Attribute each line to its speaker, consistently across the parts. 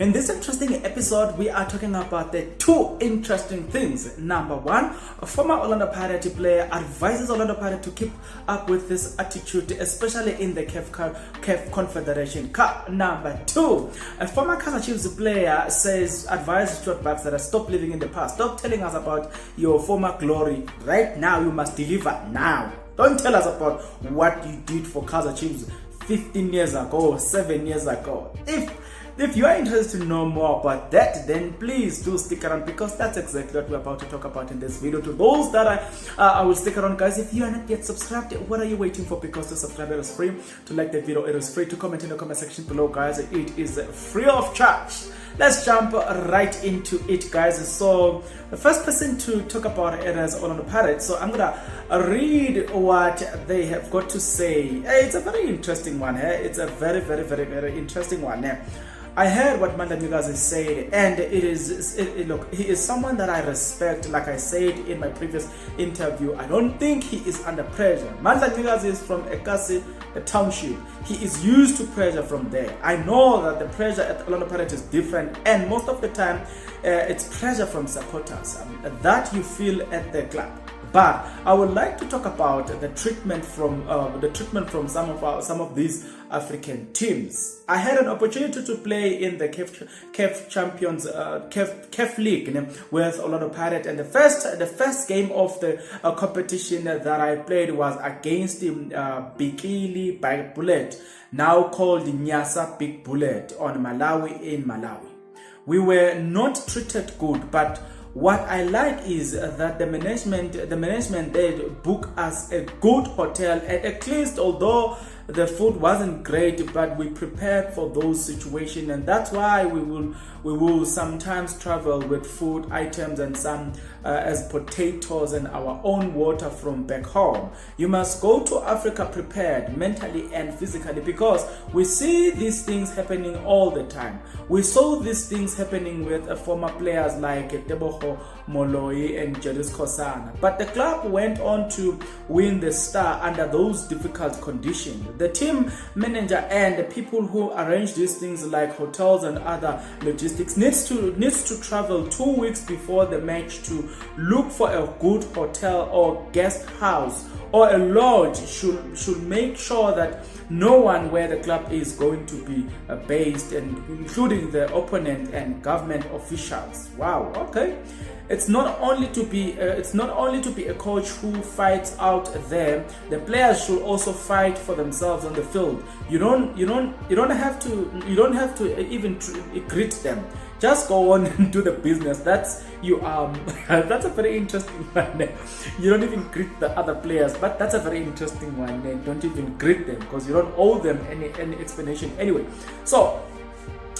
Speaker 1: In this interesting episode, we are talking about the two interesting things. Number one, a former Orlando Pirates player advises Orlando Pirates to keep up with this attitude, especially in the CAF Confederation Cup. Number two, a former KAIZER Chiefs player advises STUART Baxter that stop living in the past. Stop telling us about your former glory. Right now, you must deliver now. Don't tell us about what you did for KAIZER Chiefs 15 years ago, 7 years ago. If you are interested to know more about that, then please do stick around, because that's exactly what we're about to talk about in this video. To those that I will stick around, guys. If you are not yet subscribed, what are you waiting for? Because to subscribe, it is free. To like the video, it is free. To comment in the comment section below, guys, it is free of charge. Let's jump right into it, guys. So the first person to talk about it is Orlando Pirates. So I'm gonna read what they have got to say. It's a very interesting one. It's a very interesting one. I heard what ldeas has said, and look, he is someone that I respect. Like I said in my previous interview, I don't think he is under pressure. ldeas is from Ekasi township. He is used to pressure from there. I know that the pressure at Orlando Pirates is different, and most of the time it's pressure from supporters that you feel at the club. But I would like to talk about the treatment from some of these African teams. I had an opportunity to play in the CAF Champions CAF League with Orlando Pirates, and the first game of the competition that I played was against Bikili Big Bullet, now called Nyasa Big Bullet, on Malawi in Malawi. We were not treated good, but what I like is that the management they book us a good hotel, at least, although the food wasn't great, but we prepared for those situations, and that's why we will sometimes travel with food items and some as potatoes and our own water from back home. You must go to Africa prepared mentally and physically, because we see these things happening all the time. We saw these things happening with former players like Teboho Moloi and Jadis Kosana, but the club went on to win the Star under those difficult conditions. The team manager and the people who arrange these things like hotels and other logistics needs to travel 2 weeks before the match to look for a good hotel or guest house or a lodge. Should make sure that no one where the club is going to be based, and including the opponent and government officials. Wow, okay. It's not only to be a coach who fights out there. The players should also fight for themselves on the field. You don't have to even greet them. Just go on and do the business. That's a very interesting one. You don't even greet the other players, but that's a very interesting one. Don't even greet them, because you don't owe them any explanation anyway. So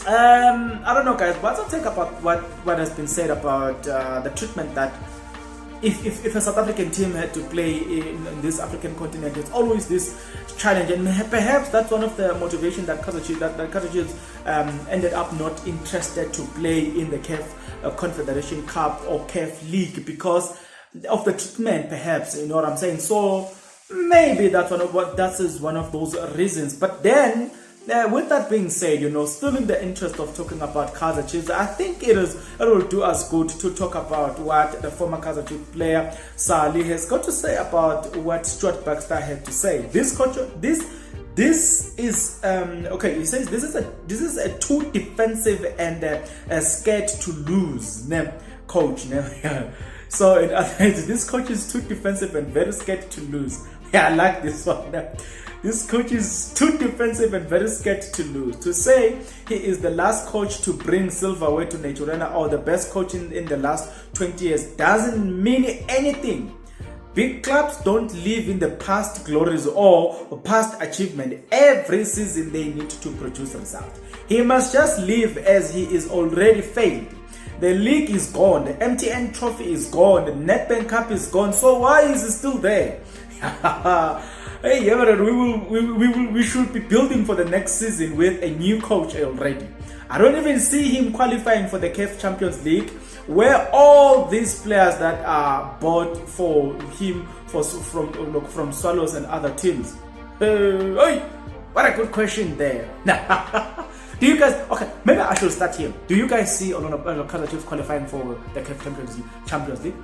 Speaker 1: I don't know, guys, what's your take about what has been said about the treatment that if a South African team had to play in this African continent, it's always this challenge, and perhaps that's one of the motivation that KAIZER Chiefs ended up not interested to play in the CAF Confederation Cup or CAF League, because of the treatment, perhaps, you know what I'm saying. So maybe that's one of those reasons. But then, with that being said, still in the interest of talking about KAIZER Chiefs, I think it will do us good to talk about what the former KAIZER Chiefs player Sali has got to say about what STUART Baxter had to say. This is okay. He says this is a too defensive and scared to lose coach. So in other words, this coach is too defensive and very scared to lose. Yeah, I like this one. This coach is too defensive and very scared to lose. To say he is the last coach to bring silverware to Naturena or the best coach in the last 20 years doesn't mean anything. Big clubs don't live in the past glories or past achievement. Every season they need to produce results. He must just live as he is already failed. The league is gone. The MTN trophy is gone. The Nedbank Cup is gone. So why is he still there? Hey, Everett, we should be building for the next season with a new coach already. I don't even see him qualifying for the CAF Champions League, where all these players that are bought for him from Swallows and other teams. Hey, what a good question there. Do you guys, okay, maybe I should start here. Do you guys see Orlando Pirates qualifying for the CAF Champions League?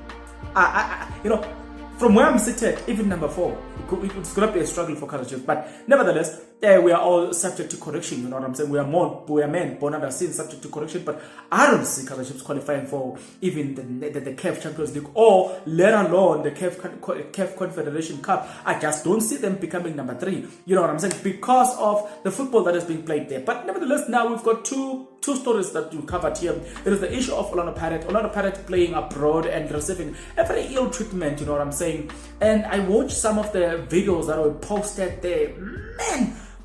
Speaker 1: You know, from where I'm seated, even number 4, it's going to be a struggle for Kaizer, but nevertheless, we are all subject to correction. You know what I'm saying? We are men born under sin, subject to correction. But I don't see Kaizer qualifying for even the CAF Champions League, or let alone the CAF Confederation Cup. I just don't see them becoming number 3. You know what I'm saying? Because of the football that is being played there. But nevertheless, now we've got two stories that we covered here. There is the issue of Orlando Pirates playing abroad and receiving a very ill treatment, you know what I'm saying? And I watched some of the videos that were posted there.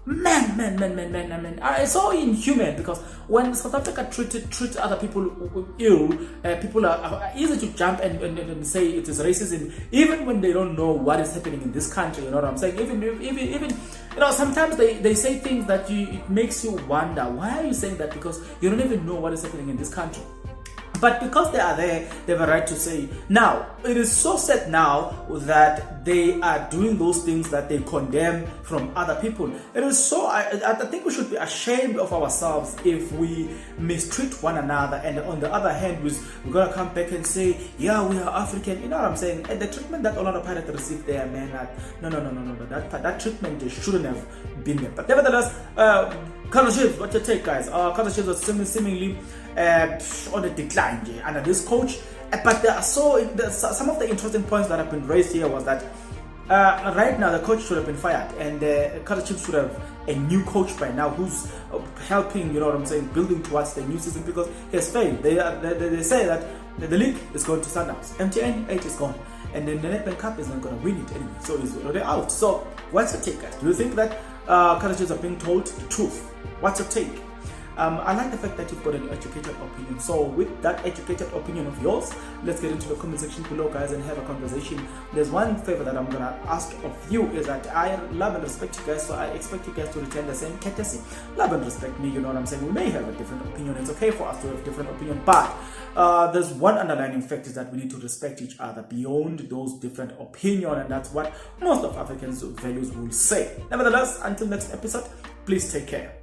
Speaker 1: Man, it's so inhuman, because when South Africa treat other people ill, people are easy to jump and say it is racism, even when they don't know what is happening in this country. You know what I'm saying? Even you know, sometimes they say things that it makes you wonder, why are you saying that? Because you don't even know what is happening in this country. But because they are there, they have a right to say. Now, it is so sad now that they are doing those things that they condemn from other people. It is so, I think we should be ashamed of ourselves if we mistreat one another, and on the other hand, we're going to come back and say, yeah, we are African. You know what I'm saying? And the treatment that Orlando Pirates received there, man, no. That treatment they shouldn't have been there. But nevertheless, Kaizer Chiefs, what's your take, guys? Kaizer Chiefs are seemingly on a decline under this coach, but there are some of the interesting points that have been raised here was that right now the coach should have been fired, and Kaizer Chiefs should have a new coach by now who's helping, you know what I'm saying, building towards the new season, because he has failed. They say that the league is going to Sundowns, MTN 8 is gone, and then the Nedbank Cup is not going to win it anyway, so he's already out. So what's your take, guys? Do you think that Kaizer Chiefs are being told the truth? What's your take? I like the fact that you've got an educated opinion. So with that educated opinion of yours, let's get into the comment section below, guys, and have a conversation. There's one favor that I'm gonna ask of you, is that I love and respect you guys, so I expect you guys to return the same courtesy. Love and respect me, you know what I'm saying? We may have a different opinion. It's okay for us to have a different opinion, but there's one underlying fact, is that we need to respect each other beyond those different opinions, and that's what most of Africans' values will say. Nevertheless, until next episode, please take care.